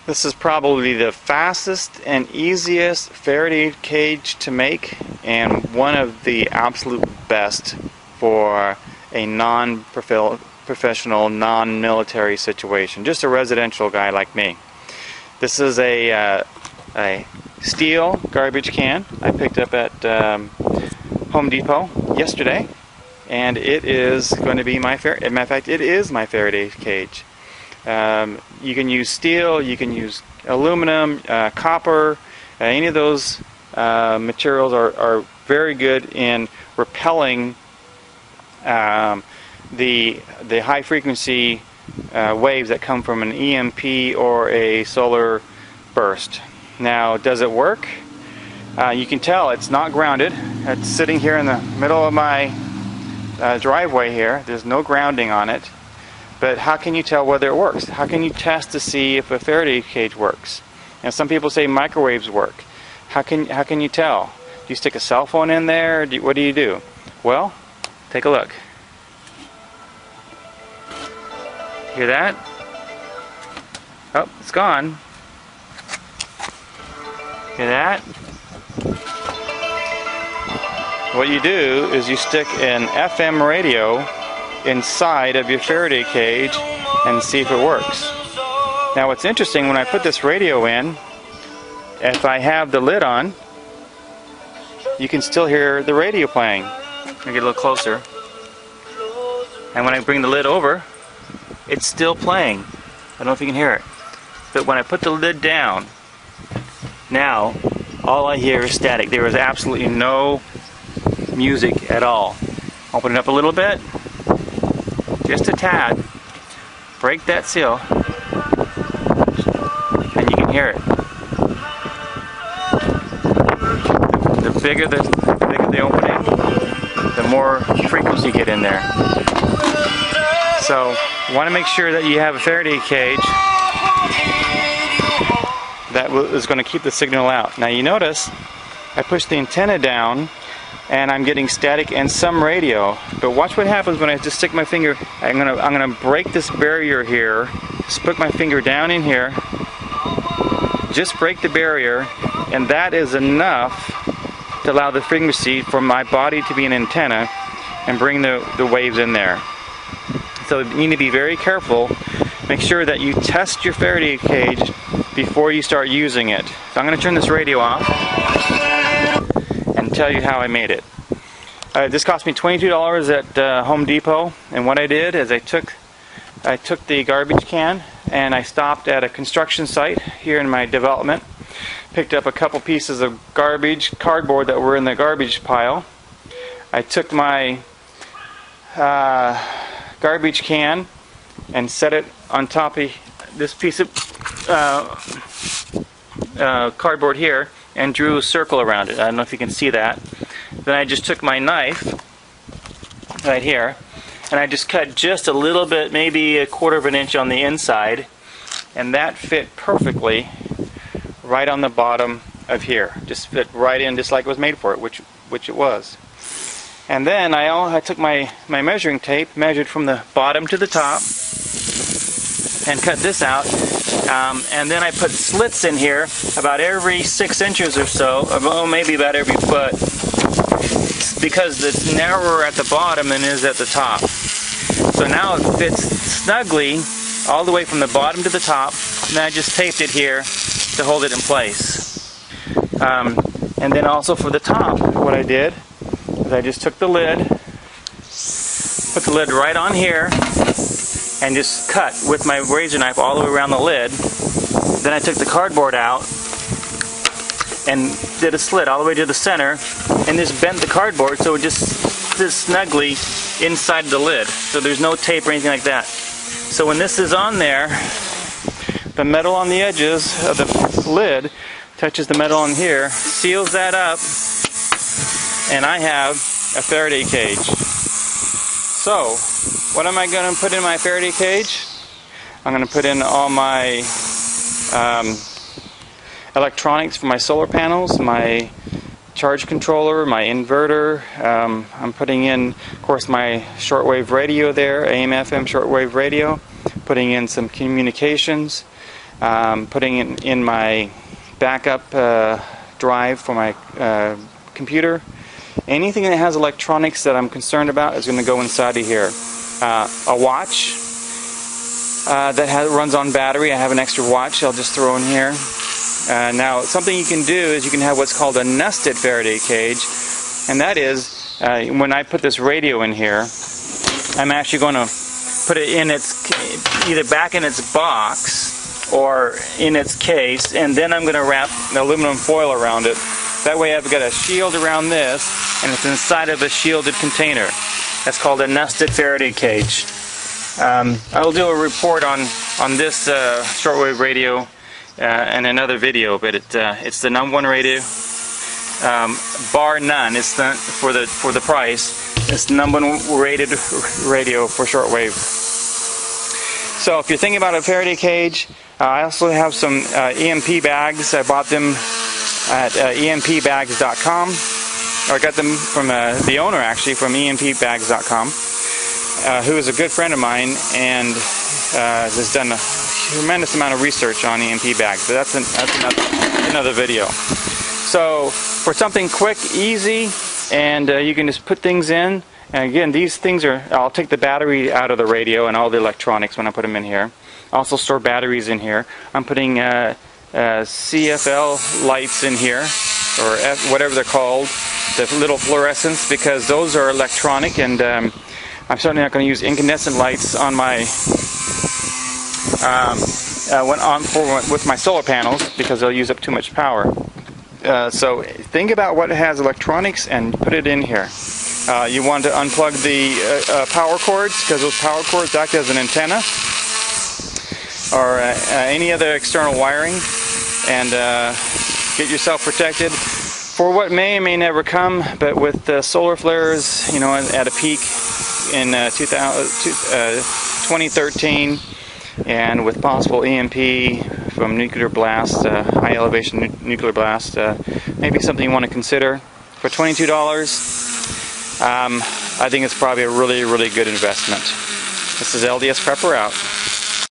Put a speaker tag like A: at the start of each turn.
A: This is probably the fastest and easiest Faraday cage to make, and one of the absolute best for a non-professional, non-military situation. Just a residential guy like me. This is a steel garbage can I picked up at Home Depot yesterday, and it is going to be my Faraday. Matter of fact, it is my Faraday cage. You can use steel, you can use aluminum, copper, any of those materials are very good in repelling the high frequency waves that come from an EMP or a solar burst. Now, does it work? You can tell it's not grounded. It's sitting here in the middle of my driveway here. There's no grounding on it. But how can you tell whether it works? How can you test to see if a Faraday cage works? And some people say microwaves work. How can you tell? Do you stick a cell phone in there? Or what do you do? Well, take a look. Hear that? Oh, it's gone. Hear that? What you do is you stick an FM radio inside of your Faraday cage and see if it works. Now what's interesting, when I put this radio in, if I have the lid on, you can still hear the radio playing. Let me get a little closer. And when I bring the lid over, it's still playing. I don't know if you can hear it. But when I put the lid down, now all I hear is static. There is absolutely no music at all. Open it up a little bit. Just a tad, break that seal, and you can hear it. The bigger the opening, the more frequency you get in there. So, you want to make sure that you have a Faraday cage that is going to keep the signal out. Now you notice, I pushed the antenna down, and I'm getting static and some radio. But watch what happens when I just stick my finger. I'm gonna break this barrier here. Just put my finger down in here. Just break the barrier, and that is enough to allow the frequency for my body to be an antenna and bring the waves in there. So you need to be very careful. Make sure that you test your Faraday cage before you start using it. So I'm gonna turn this radio off and tell you how I made it. This cost me $22 at Home Depot, and what I did is I took the garbage can and I stopped at a construction site here in my development, picked up a couple pieces of cardboard that were in the garbage pile. I took my garbage can and set it on top of this piece of cardboard here, and drew a circle around it. I don't know if you can see that. Then I just took my knife right here and I just cut just a little bit, maybe 1/4 of an inch on the inside, and that fit perfectly right on the bottom of here. Just fit right in, just like it was made for it, which it was. And then I took my measuring tape, measured from the bottom to the top, and cut this out. And then I put slits in here about every 6 inches or so, or maybe about every foot, because it's narrower at the bottom than it is at the top. So now it fits snugly all the way from the bottom to the top, and I just taped it here to hold it in place. And then also for the top, what I did is I just took the lid, put the lid right on here, and just cut with my razor knife all the way around the lid. Then I took the cardboard out and did a slit all the way to the center, and just bent the cardboard so it just fits snugly inside the lid. So there's no tape or anything like that. So when this is on there, the metal on the edges of the lid touches the metal on here, seals that up, and I have a Faraday cage. So, what am I going to put in my Faraday cage? I'm going to put in all my electronics for my solar panels, my charge controller, my inverter. I'm putting in, of course, my shortwave radio there, AM/FM shortwave radio. Putting in some communications. putting it in my backup drive for my computer. Anything that has electronics that I'm concerned about is going to go inside of here. A watch that runs on battery. I have an extra watch I'll just throw in here. Now, something you can do is you can have what's called a nested Faraday cage, and that is when I put this radio in here, I'm actually going to put it in its either back in its box or in its case, and then I'm going to wrap the aluminum foil around it. That way I've got a shield around this, and it's inside of a shielded container. That's called a nested Faraday cage. I'll do a report on this shortwave radio in another video, but it's the #1 radio, bar none. It's the for the price. It's the #1 rated radio for shortwave. So if you're thinking about a Faraday cage, I also have some EMP bags. I bought them at empbags.com. I got them from the owner, actually, from empbags.com, who is a good friend of mine and has done a tremendous amount of research on EMP bags. But that's another video. So for something quick, easy, and you can just put things in. And again, these things I'll take the battery out of the radio and all the electronics when I put them in here. Also store batteries in here. I'm putting CFL lights in here, or whatever they're called, the little fluorescents, because those are electronic, and I'm certainly not going to use incandescent lights on my with my solar panels, because they'll use up too much power. So think about what has electronics and put it in here. You want to unplug the power cords, because those power cords act as an antenna, or any other external wiring, and get yourself protected for what may or may never come. But with solar flares, you know, at a peak in 2013, and with possible EMP from nuclear blast, high elevation nuclear blast, maybe something you want to consider. For $22, I think it's probably a really, really good investment. This is LDS Prepper out.